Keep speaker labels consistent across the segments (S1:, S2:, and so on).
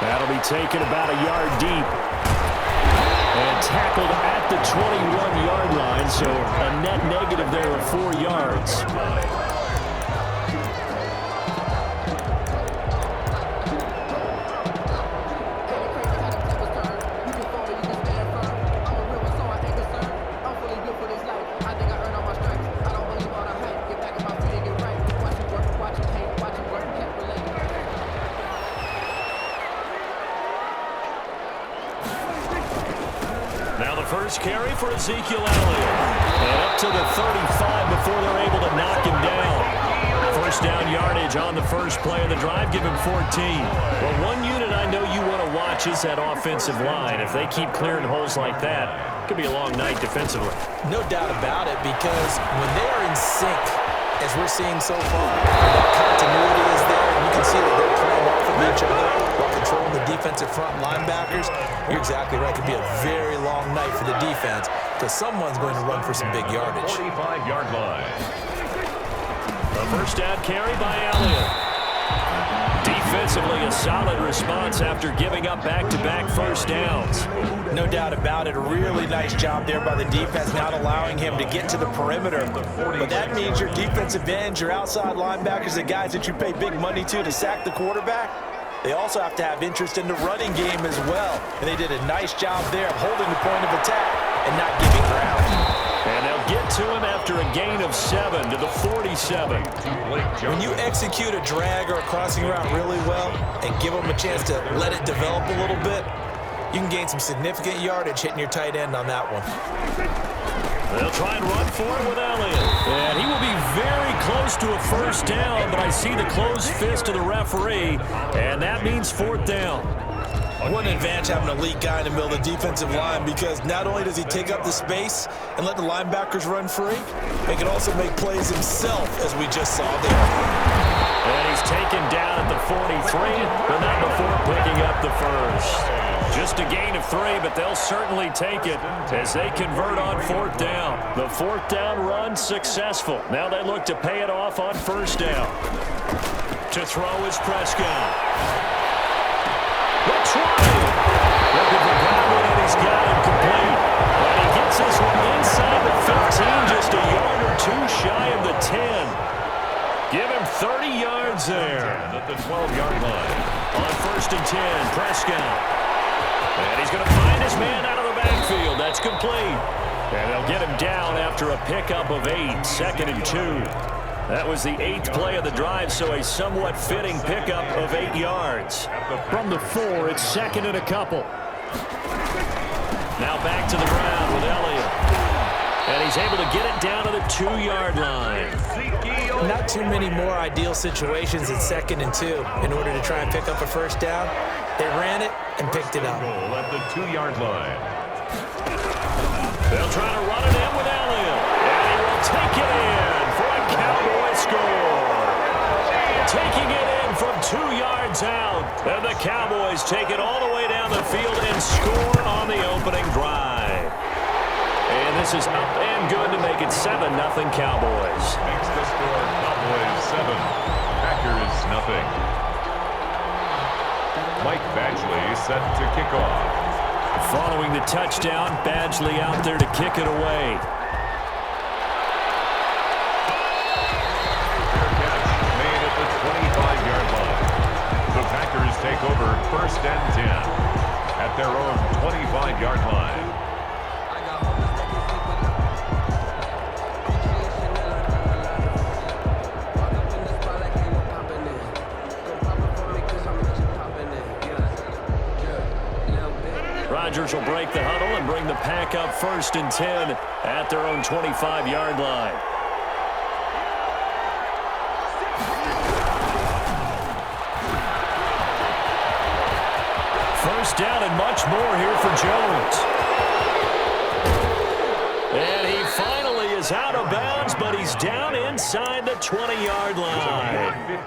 S1: That'll be taken about a yard deep. And tackled at the 21-yard line, so a net negative there of 4 yards. Now the first carry for Ezekiel Elliott. And up to the 35 before they're able to knock him down. First down yardage on the first play of the drive. Give him 14. Well, one unit I know you want to watch is that offensive line. If they keep clearing holes like that, it could be a long night defensively.
S2: No doubt about it, because when they are in sync, as we're seeing so far, that continuity is there, and you can see that they're playing off of each other while controlling the defensive front linebackers. You're exactly right. It could be a very long night for the defense because someone's going to run for some big yardage.
S1: 45-yard line. The first down carry by Elliott. Defensively, a solid response after giving up back-to-back first downs.
S2: No doubt about it. A really nice job there by the defense, not allowing him to get to the perimeter. But that means your defensive ends, your outside linebackers, the guys that you pay big money to sack the quarterback, they also have to have interest in the running game as well. And they did a nice job there of holding the point of attack and not giving ground.
S1: And they'll get to him after a gain of 7 to the 47.
S2: When you execute a drag or a crossing route really well and give them a chance to let it develop a little bit, you can gain some significant yardage hitting your tight end on that one.
S1: They'll try and run for it with Elliott. And he will be very close to a first down, but I see the closed fist of the referee, and that means 4th down.
S2: What an advantage having an elite guy in the middle of the defensive line, because not only does he take up the space and let the linebackers run free, he can also make plays himself, as we just saw there.
S1: And he's taken down at the 43, but not before picking up the first. Just a gain of 3, but they'll certainly take it as they convert on 4th down. The 4th down run successful. Now they look to pay it off on 1st down. To throw is Prescott. The try. Looking for Godwin, and he's got him complete. And he gets this one inside the 15, just a yard or 2 shy of the 10. Give him 30 yards there at the 12-yard line. On 1st and 10, Prescott. And he's going to find his man out of the backfield. That's complete. And they'll get him down after a pickup of 8, 2nd and 2. That was the 8th play of the drive, so a somewhat fitting pickup of 8 yards. From the 4, it's 2nd and a couple. Now back to the ground with Elliott. And he's able to get it down to the 2-yard line.
S2: Not too many more ideal situations at 2nd and 2 in order to try and pick up a first down. They ran it and picked it up.
S1: At the 2-yard line. They'll try to run it in with Elliott. And he will take it in for a Cowboy score. Taking it in from 2 yards out. And the Cowboys take it all the way down the field and score on the opening drive. And this is up and good to make it 7-0 Cowboys.
S3: Makes the score Cowboys 7, Packers 0. Mike Badgley set to kick off.
S1: Following the touchdown, Badgley out there to kick it away.
S3: Catch made at the 25-yard line. The Packers take over 1st and 10 at their own 25-yard line.
S1: Rodgers will break the huddle and bring the pack up 1st and 10 at their own 25-yard line. First down and much more here for Jones. And he finally is out of bounds, but he's down inside the 20-yard line.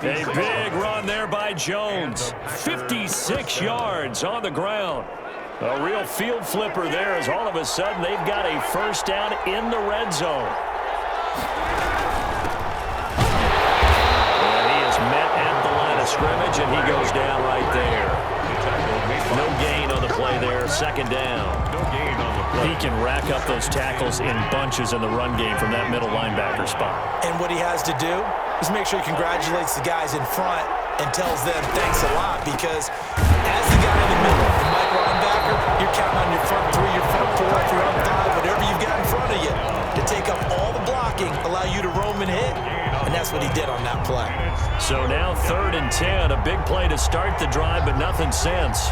S1: A big run there by Jones. 56 yards on the ground. A real field flipper there, as all of a sudden they've got a first down in the red zone. And he is met at the line of scrimmage, and he goes down right there. second down.
S3: No gain on the play.
S1: He can rack up those tackles in bunches in the run game from that middle linebacker spot.
S2: And what he has to do is make sure he congratulates the guys in front and tells them thanks a lot, because as the guy in the middle, the Mike linebacker, you're counting on your front three, your front four, your front five, whatever you've got in front of you to take up all the blocking, allow you to roam and hit. And that's what he did on that play.
S1: So now 3rd and 10, a big play to start the drive, but nothing since.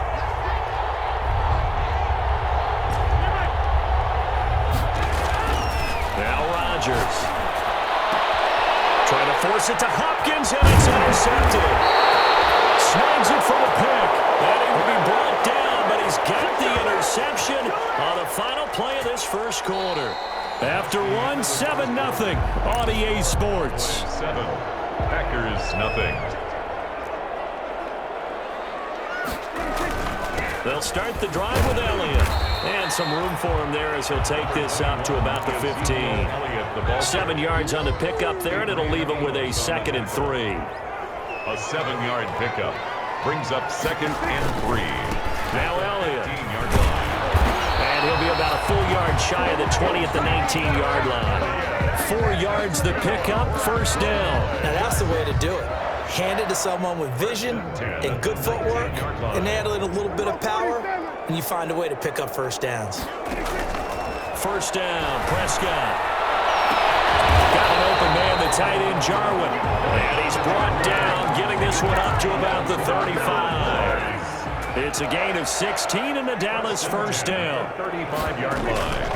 S1: Now Rodgers. Trying to force it to Hopkins, and it's intercepted. Snags it for the pick. And he will be brought down, but he's got the interception on the final play of this first quarter. After 7-0 on EA Sports.
S3: 7, Packers nothing.
S1: They'll start the drive with Elliott. And some room for him there as he'll take this up to about the 15. 7 yards on the pickup there, and it'll leave him with a 2nd and 3.
S3: A 7-yard pickup brings up 2nd and 3.
S1: Now Elliott.
S3: 15-yard line.
S1: And he'll be about a full yard shy of the 20 at the 19-yard line. 4 yards the pickup, 1st down.
S2: Now that's the way to do it. Hand it to someone with vision and good footwork, and add in a little bit of power, and you find a way to pick up 1st downs.
S1: 1st down, Prescott. Got an open man, the tight end, Jarwin. And he's brought down, getting this one up to about the 35. It's a gain of 16 and a Dallas 1st down.
S3: 35-yard line.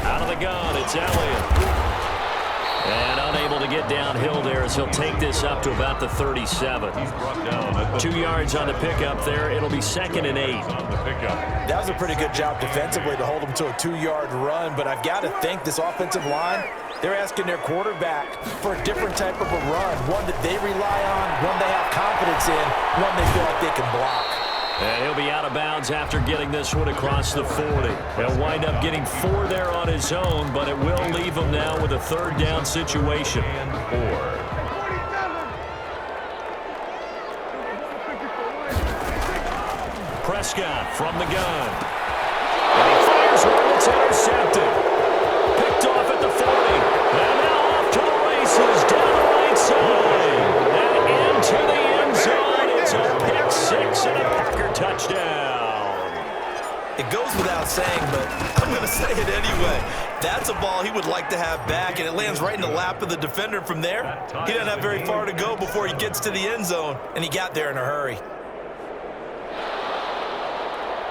S1: Out of the gun, it's Elliott. And unable to get downhill there as he'll take this up to about the 37.
S3: He's brought down at the
S1: 2 yards on the pickup there. It'll be 2nd and 8.
S3: on the pickup.
S2: That was a pretty good job defensively to hold him to a 2-yard run, but I've got to think this offensive line, they're asking their quarterback for a different type of a run, one that they rely on, one they have confidence in, one they feel like they can block.
S1: And he'll be out of bounds after getting this one across the 40. He'll wind up getting 4 there on his own, but it will leave him now with a 3rd down situation.
S3: And 4.
S1: Prescott from the gun. And he fires one that's intercepted. Picked off at the 40. And now off to the races down the right side. And into the end zone. It's a pick 6 and a Packer touchdown.
S2: It goes without saying, but I'm going to say it anyway. That's a ball he would like to have back, and it lands right in the lap of the defender from there. He doesn't have very far to go before he gets to the end zone, and he got there in a hurry.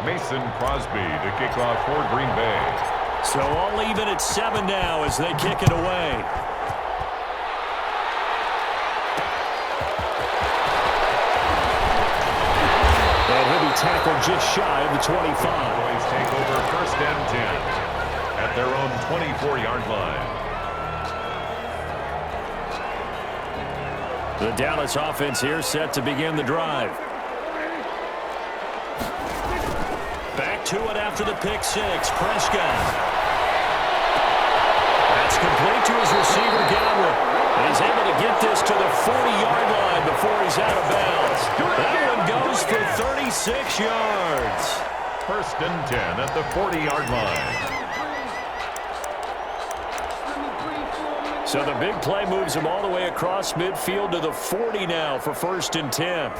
S3: Mason Crosby to kick off for Green Bay.
S1: So all even at 7 now as they kick it away. And he'll be tackled just shy of the 25.
S3: Boys take over 1st and 10 at their own 24-yard line.
S1: The Dallas offense here set to begin the drive. Back to it after the pick 6. Prescott. That's complete to his receiver, Godwin. And he's able to get this to the 40-yard line before he's out of bounds. That one goes for 36 yards.
S3: 1st and 10 at the 40-yard line.
S1: So the big play moves him all the way across midfield to the 40 now for 1st and 10.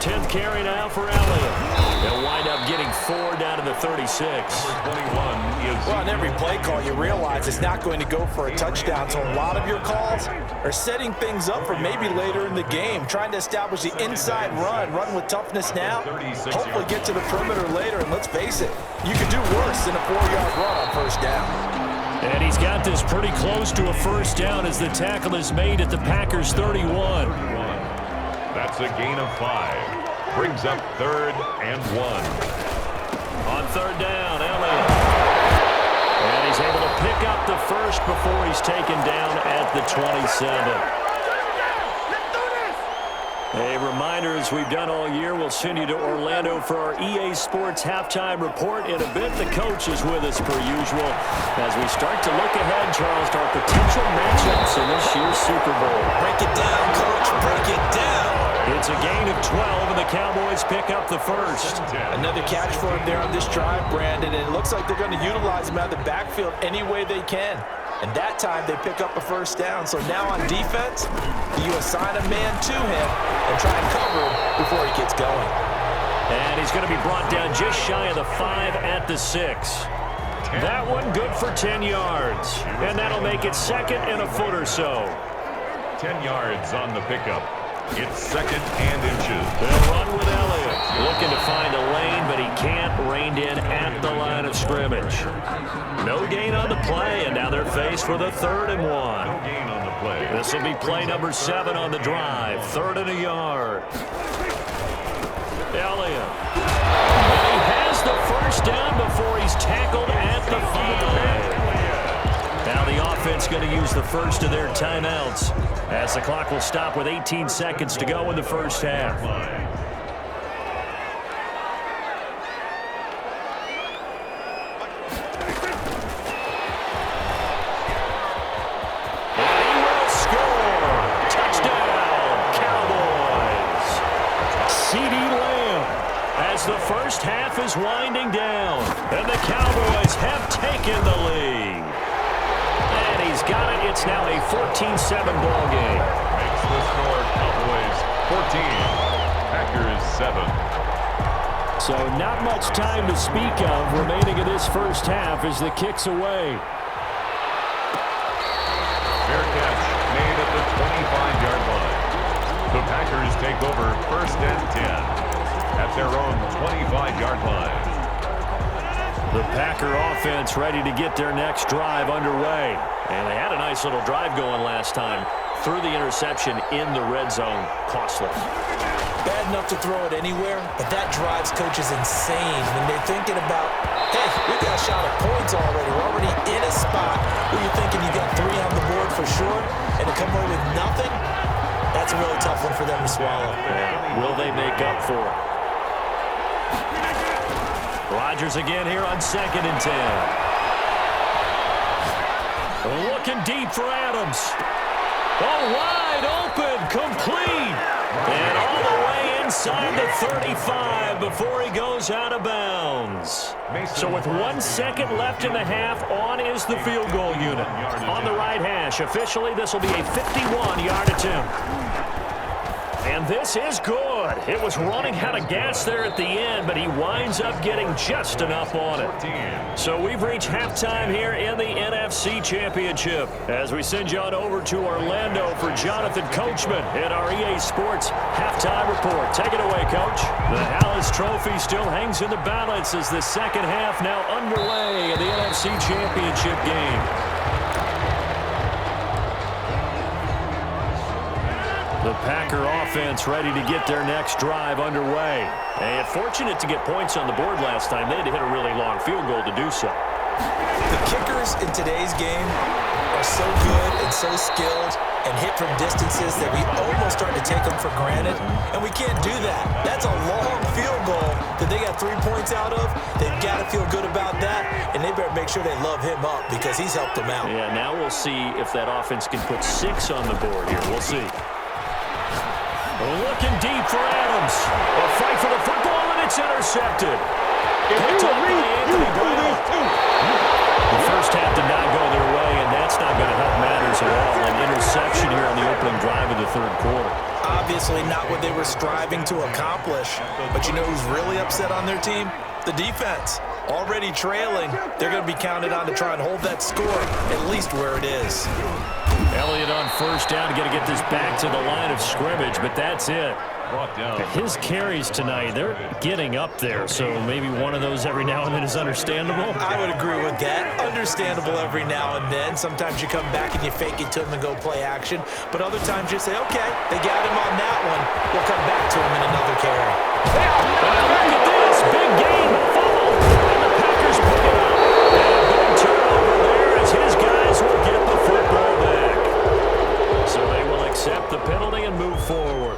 S1: 10th carry now for Elliott. They'll wind up getting 4 down to the 36.
S3: Number 21 is...
S2: Well, on every play call, you realize it's not going to go for a touchdown, so a lot of your calls are setting things up for maybe later in the game, trying to establish the inside run with toughness now, hopefully get to the perimeter later, and let's face it, you could do worse than a 4-yard run on 1st down.
S1: And he's got this pretty close to a 1st down as the tackle is made at the Packers' 31.
S3: That's a gain of 5. Brings up 3rd and 1.
S1: On 3rd down, Elliott. And he's able to pick up the 1st before he's taken down at the 27. A reminder, as we've done all year, we'll send you to Orlando for our EA Sports halftime report. In a bit, the coach is with us per usual as we start to look ahead, Charles, to our potential matchups in this year's Super Bowl.
S2: Break it down, Coach. Break it down.
S1: It's a gain of 12, and the Cowboys pick up the first.
S2: Another catch for him there on this drive, Brandon, and it looks like they're going to utilize him out of the backfield any way they can. And that time, they pick up a first down. So now on defense, you assign a man to him and try and cover him before he gets going.
S1: And he's going to be brought down just shy of the 5 at the 6. That one good for 10 yards. And that'll make it second and a foot or so.
S3: 10 yards on the pickup. It's second and inches.
S1: They'll run with Elliott. Looking to find a lane, but he can't. Reined in at the line of scrimmage. No gain on the play, and now they're faced with a 3rd and 1.
S3: No gain on the play.
S1: This will be play number 7 on the drive. 3rd and a yard. Elliott. And he has the first down before he's tackled at the 5. Now the offense going to use the first of their timeouts as the clock will stop with 18 seconds to go in the first half. And he will score. Touchdown, Cowboys. CeeDee Lamb as the first half is winding down. And the Cowboys have taken the lead. And he's got it. It's now a 14-7 ball game.
S3: Makes the score Cowboys 14. Packers 7.
S1: So not much time to speak of remaining in this first half as the kick's away.
S3: Fair catch made at the 25-yard line. The Packers take over 1st and 10 at their own 25-yard line.
S1: The Packer offense ready to get their next drive underway. And they had a nice little drive going last time. Threw the interception in the red zone. Costly.
S2: Bad enough to throw it anywhere, but that drives coaches insane when they're thinking about, hey, we got a shot at points already. We're already in a spot where you're thinking you got 3 on the board for sure, and to come away with nothing, that's a really tough one for them to swallow.
S1: Yeah. Will they make up for it? Rodgers again here on 2nd and 10. Looking deep for Adams. Oh, wide open, complete. And all the way inside the 35 before he goes out of bounds. So with 1 second left in the half, on is the field goal unit. On the right hash, officially this will be a 51-yard attempt. And this is good. It was running out of gas there at the end, but he winds up getting just enough on it. So we've reached halftime here in the NFC Championship as we send you on over to Orlando for Jonathan Coachman in our EA Sports Halftime Report. Take it away, Coach. The Hallis Trophy still hangs in the balance as the second half now underway in the NFC Championship game. The Packer offense ready to get their next drive underway. And fortunate to get points on the board last time. They had to hit a really long field goal to do so.
S2: The kickers in today's game are so good and so skilled and hit from distances that we almost start to take them for granted. And we can't do that. That's a long field goal that they got 3 points out of. They've got to feel good about that. And they better make sure they love him up because he's helped them out.
S1: Yeah, now we'll see if that offense can put 6 on the board here. We'll see. Looking deep for Adams. A fight for the football, and it's intercepted. Picked up by Anthony Brown. The first half did not go their way, and that's not going to help matters at all. An interception here on the opening drive of the 3rd quarter.
S2: Obviously not what they were striving to accomplish. But you know who's really upset on their team? The defense. Already trailing. They're going to be counted on to try and hold that score at least where it is.
S1: Elliott on first down, got to get this back to the line of scrimmage, but that's it. His carries tonight, they're getting up there, so maybe one of those every now and then is understandable.
S2: I would agree with that. Understandable every now and then. Sometimes you come back and you fake it to him and go play action, but other times you say, okay, they got him on that one. We'll come back to him in another carry.
S1: Well, look at this. Big game. Fumble. And the Packers pick it up. And a big turnover there as his guys will get the football back. So they will accept the penalty and move forward.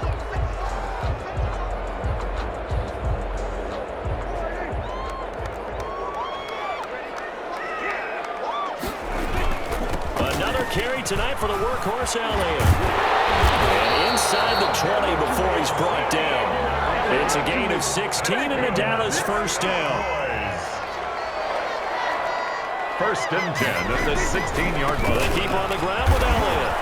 S1: Another carry tonight for the workhorse Elliott. And inside the 20 before he's brought down. It's a gain of 16 and a Dallas first down.
S3: First and 10 at the 16-yard line.
S1: They keep on the ground with Elliott.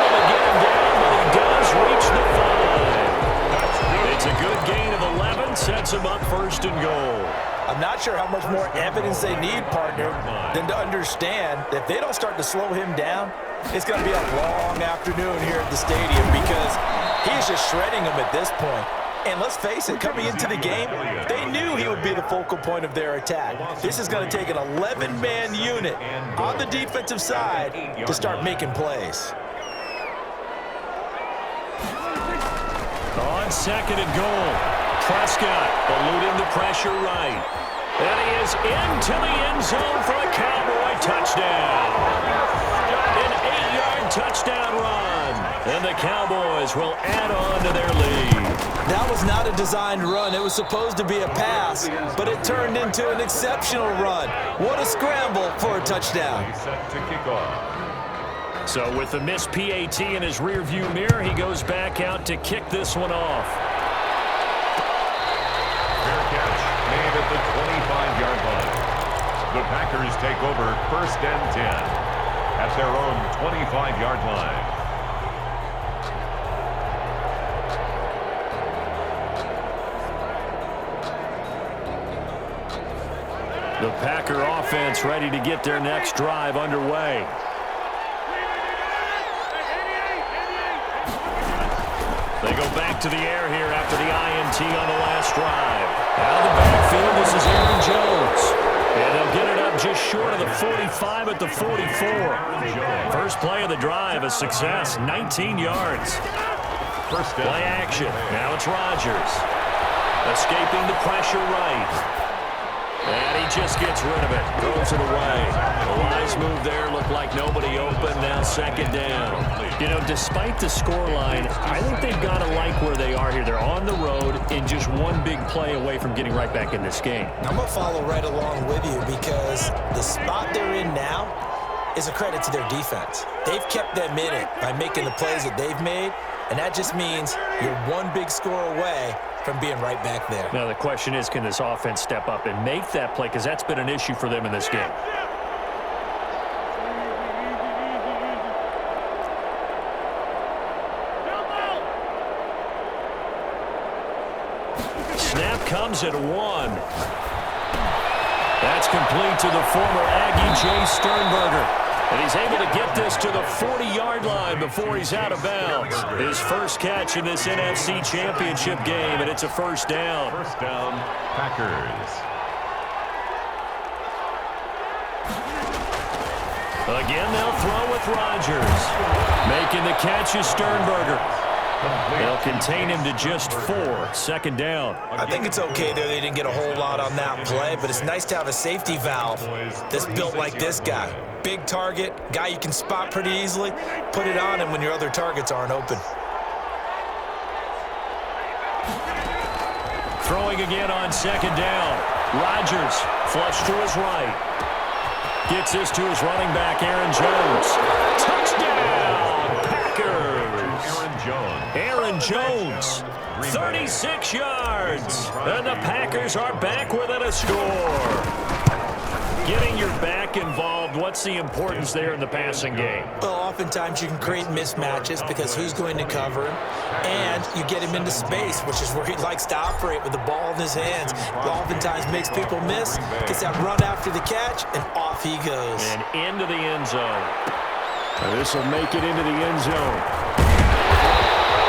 S1: Able to get him down, but he does reach the 5. It's a good gain of 11, sets him up first and goal.
S2: I'm not sure how much more evidence they need, partner, than to understand that if they don't start to slow him down, it's going to be a long afternoon here at the stadium because he's just shredding them at this point. And let's face it, coming into the game, they knew he would be the focal point of their attack. This is going to take an 11-man unit on the defensive side to start making plays.
S1: On second and goal, Prescott eluding the pressure right. And he is into the end zone for a Cowboy touchdown. An 8-yard touchdown run. And the Cowboys will add on to their lead.
S2: That was not a designed run. It was supposed to be a pass, but it turned into an exceptional run. What a scramble for a touchdown.
S3: Set to kick off.
S1: So with the missed PAT in his rearview mirror, he goes back out to kick this one off.
S3: Fair catch made at the 25-yard line. The Packers take over first and 10 at their own 25-yard line.
S1: The Packer offense ready to get their next drive underway. They go back to the air here after the INT on the last drive. Out of the backfield, this is Aaron Jones. And they'll get it up just short of the 45 at the 44. First play of the drive, a success, 19 yards.
S3: First down.
S1: Play action. Now it's Rodgers. Escaping the pressure right. And he just gets rid of it. Throws it away. The wise move there. Looked like nobody open. Now second down. You know, despite the scoreline, I think they've got to like where they are here. They're on the road and just one big play away from getting right back in this game.
S2: I'm going to follow right along with you because the spot they're in now is a credit to their defense. They've kept them in it by making the plays that they've made, and that just means you're one big score away from being right back there.
S1: Now the question is, can this offense step up and make that play? Because that's been an issue for them in this game. Snap comes at 1. That's complete to the former Aggie Jay Sternberger. And he's able to get this to the 40-yard line before he's out of bounds. His first catch in this NFC Championship game, and it's a first down.
S3: First down, Packers.
S1: Again, they'll throw with Rodgers. Making the catch is Sternberger. They'll contain him to just 4. Second down.
S2: I think it's okay there. They didn't get a whole lot on that play, but it's nice to have a safety valve that's built like this guy. Big target, guy you can spot pretty easily. Put it on him when your other targets aren't open.
S1: Throwing again on second down. Rodgers, flush to his right. Gets this to his running back, Aaron Jones. Touchdown, Packers. Aaron Jones, 36 yards. And the Packers are back within a score. Getting your back involved, what's the importance there in the passing game?
S2: Well, oftentimes you can create mismatches because who's going to cover him, and you get him into space, which is where he likes to operate with the ball in his hands. It oftentimes makes people miss, gets that run after the catch, and off he goes.
S1: And into the end zone. This will make it into the end zone.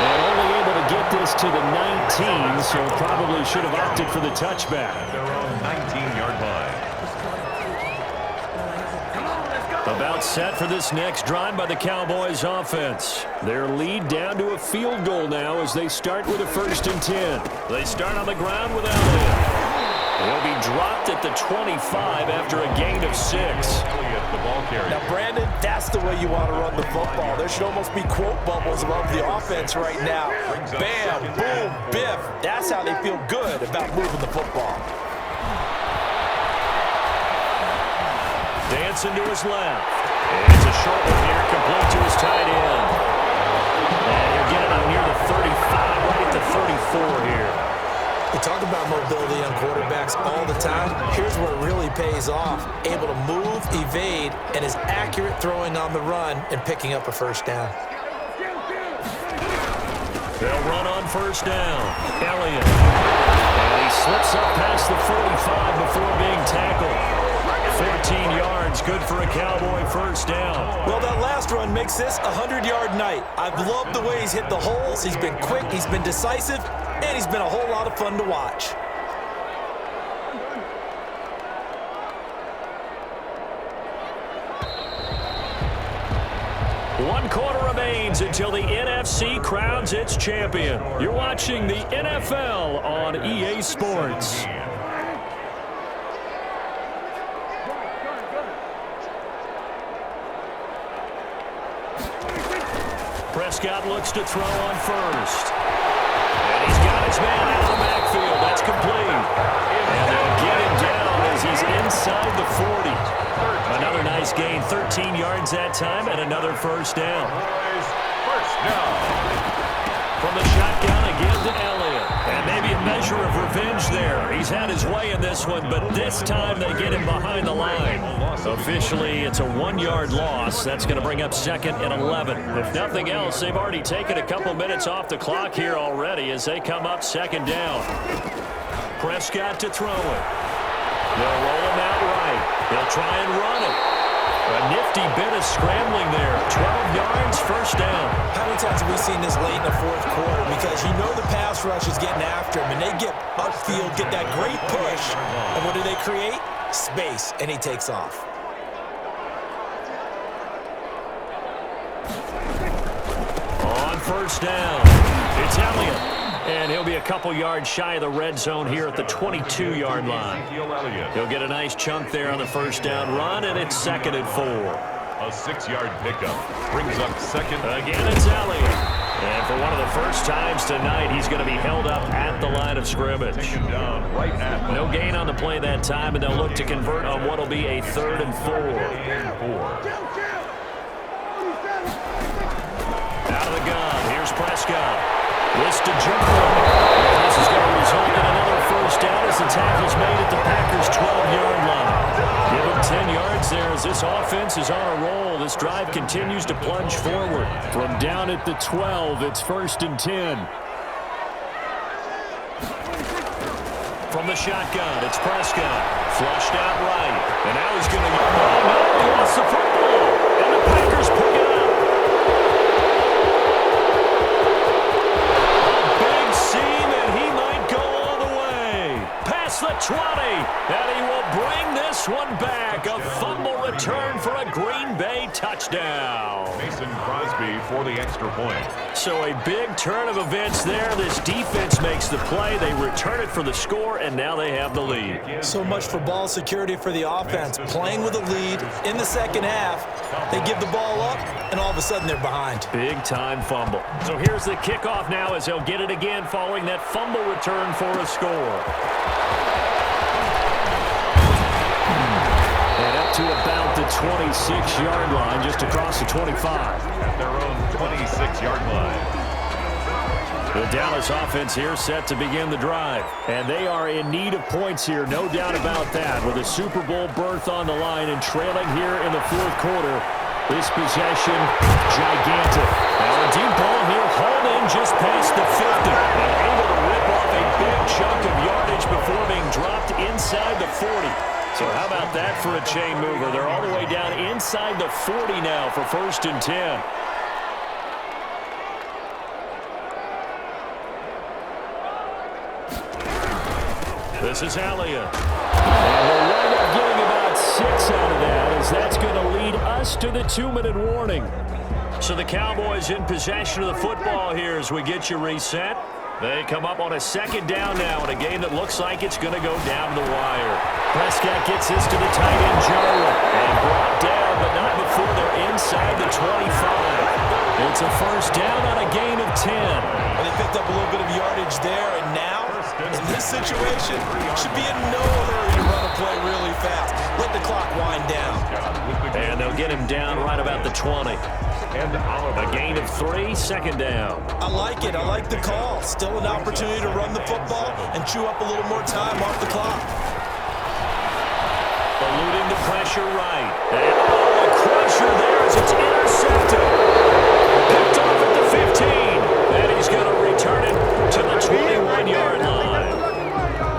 S1: And only able to get this to the 19, so probably should have opted for the touchback.
S3: Their own 19-yard line.
S1: About set for this next drive by the Cowboys offense. Their lead down to a field goal now as they start with a 1st and 10. They start on the ground with Elliott. They'll be dropped at the 25 after a gain of 6.
S3: Elliott, the ball carrier.
S2: Now, Brandon, that's the way you want to run the football. There should almost be quote bubbles above the offense right now. Bam, boom, biff. That's how they feel good about moving the football.
S1: Dancing to his left. And it's a short one here, complete to his tight end. And he'll get it about near the 35, right at the 34 here.
S2: We talk about mobility on quarterbacks all the time. Here's where it really pays off. Able to move, evade, and is accurate throwing on the run and picking up a first down.
S1: They'll run on first down. Elliott. And he slips up past the 45 before being tackled. 14 yards, good for a Cowboy first down.
S2: Well, that last run makes this a 100-yard night. I've loved the way he's hit the holes. He's been quick, he's been decisive, and he's been a whole lot of fun to watch.
S1: One quarter remains until the NFC crowns its champion. You're watching the NFL on EA Sports. Prescott looks to throw on first. And he's got his man out of the backfield. That's complete. And they'll get him down as he's inside the 40. Another nice gain, 13 yards that time, and another first down.
S3: First down.
S1: From the shotgun again to Elliott. And maybe a measure of revenge there. He's had his way in this one, but this time they get him behind the line. Officially, it's a 1-yard loss. That's going to bring up 2nd and 11. If nothing else, they've already taken a couple minutes off the clock here already as they come up 2nd down. Prescott to throw it. They'll roll him out right. They'll try and run it. A nifty bit of scrambling there. 12 yards, first down.
S2: How many times have we seen this late in the fourth quarter? Because you know the pass rush is getting after him, and they get upfield, get that great push. And what do they create? Space, and he takes off.
S1: On first down, it's Elliott. And he'll be a couple yards shy of the red zone here at the 22-yard line. He'll get a nice chunk there on the first down run, and it's 2nd and 4.
S3: A 6-yard pickup brings up 2nd.
S1: Again, it's Elliott. And for one of the first times tonight, he's going to be held up at the line of scrimmage.
S3: Down right at
S1: no gain on the play that time, and they'll look to convert on what will be a 3rd and 4. Out of the gun, here's Prescott. List to jump. This is going to result in another first down as the tackle's made at the Packers' 12-yard line. Give him 10 yards there as this offense is on a roll. This drive continues to plunge forward. From down at the 12, it's 1st and 10. From the shotgun, it's Prescott. Flushed out right. And now he's going to get the ball. No, he lost the football. And the Packers pick it up. The 20, and he will bring this one back. A fumble return for a Green Bay touchdown.
S3: Mason Crosby for the extra point.
S1: So a big turn of events there. This defense makes the play. They return it for the score, and now they have the lead.
S2: So much for ball security for the offense. Playing with a lead in the second half, they give the ball up, and all of a sudden they're behind.
S1: Big-time fumble. So here's the kickoff now as they'll get it again following that fumble return for a score. To about the 26-yard line, just across the 25.
S3: At their own 26-yard line.
S1: The Dallas offense here set to begin the drive. And they are in need of points here, no doubt about that. With a Super Bowl berth on the line and trailing here in the fourth quarter. This possession, gigantic. Now a deep ball here, hauled in just past the 50. And able to rip off a big chunk of yardage before being dropped inside the 40. So how about that for a chain mover? They're all the way down inside the 40 now for 1st and 10. This is Elliott. And we'll wind up getting about 6 out of that as that's going to lead us to the 2-minute warning. So the Cowboys in possession of the football here as we get you reset. They come up on a 2nd down now in a game that looks like it's going to go down the wire. Prescott gets this to the tight end, Jarwin, and brought down, but not before they're inside the 25. It's a first down on a gain of 10.
S2: Well, they picked up a little bit of yardage there, and now, in this situation, should be in no hurry to run a play really fast. let the clock wind down.
S1: And they'll get him down right about the 20. A gain of 3, second down.
S2: I like it. I like the call. Still an opportunity to run the football and chew up a little more time off the clock.
S1: Eluding the pressure right. And a crusher there as it's intercepted. Picked off at the 15. And he's going to return it to the 21-yard line.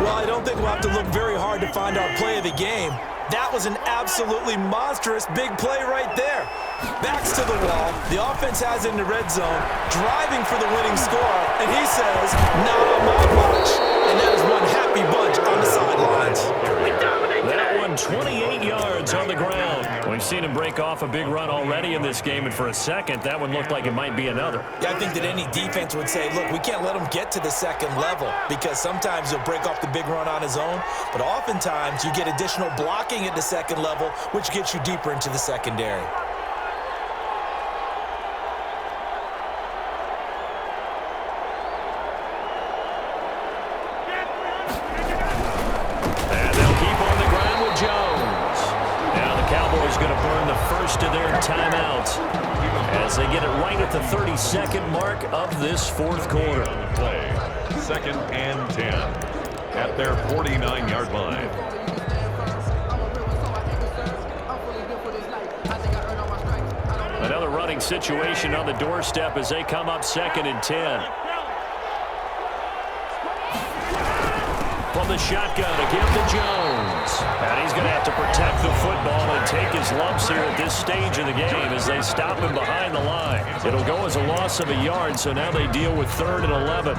S2: Well, I don't think we'll have to look very hard to find our play of the game. That was an absolutely monstrous big play right there. Backs to the wall. The offense has it in the red zone, driving for the winning score. And he says, not on my watch. And that is one happy bunch on the sidelines.
S1: That one 28 yards on the ground. We've seen him break off a big run already in this game, and for a second, that one looked like it might be another.
S2: Yeah, I think that any defense would say, look, we can't let him get to the second level because sometimes he'll break off the big run on his own, but oftentimes you get additional blocking at the second level, which gets you deeper into the secondary.
S1: Timeout as they get it right at the 32nd mark of this fourth quarter.
S3: Play. 2nd and 10 at their 49-yard line.
S1: Another running situation on the doorstep as they come up 2nd and 10. From the shotgun, a give to Jones. And he's going to have to protect the football and take his lumps here at this stage of the game as they stop him behind the line. It'll go as a loss of a yard, so now they deal with 3rd and 11.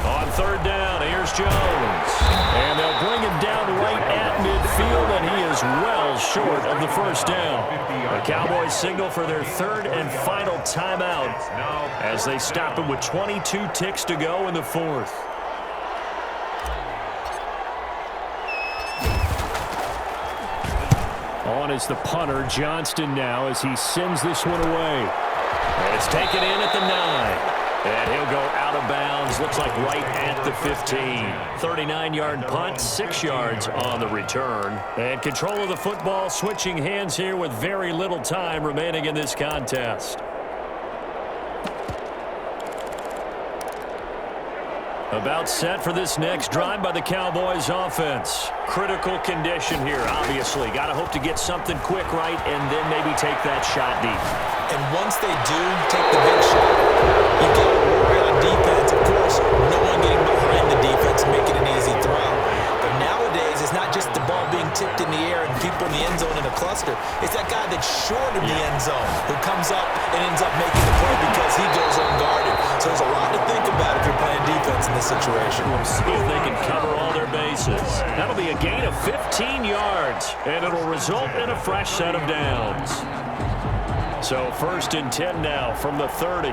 S1: On 3rd down, here's Jones. And they'll bring him down right at midfield, and he is well short of the first down. The Cowboys signal for their 3rd and final timeout as they stop him with 22 ticks to go in the 4th. On is the punter, Johnston, now as he sends this one away. And it's taken in at the 9. And he'll go out of bounds, looks like right at the 15. 39-yard punt, 6 yards on the return. And control of the football, switching hands here with very little time remaining in this contest. About set for this next drive by the Cowboys offense. Critical condition here, obviously. Got to hope to get something quick right and then maybe take that shot deep.
S2: And once they do take the big shot, you got to worry on defense. Of course, no one getting behind the defense and making an easy throw. But nowadays, it's not just the ball being tipped in the air and people in the end zone in a cluster. It's that guy that's short of the end zone who comes up and ends up making the play because he goes unguarded. So there's a lot to think about if you're playing defense in this situation.
S1: We'll see if they can cover all their bases. That'll be a gain of 15 yards, and it'll result in a fresh set of downs. So 1st and 10 now from the 30.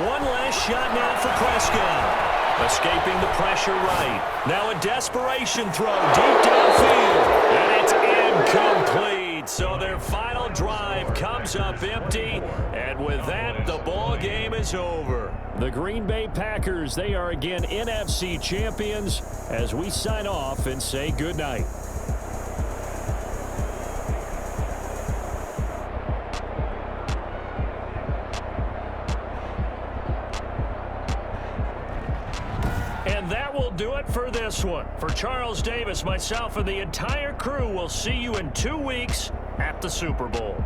S1: One last shot now for Prescott. Escaping the pressure right. Now a desperation throw deep downfield. And it's incomplete. So their final drive comes up empty. And with that, the ball game is over. The Green Bay Packers, they are again NFC champions as we sign off and say goodnight. And that will do it for this one. For Charles Davis, myself, and the entire crew, will see you in 2 weeks at the Super Bowl.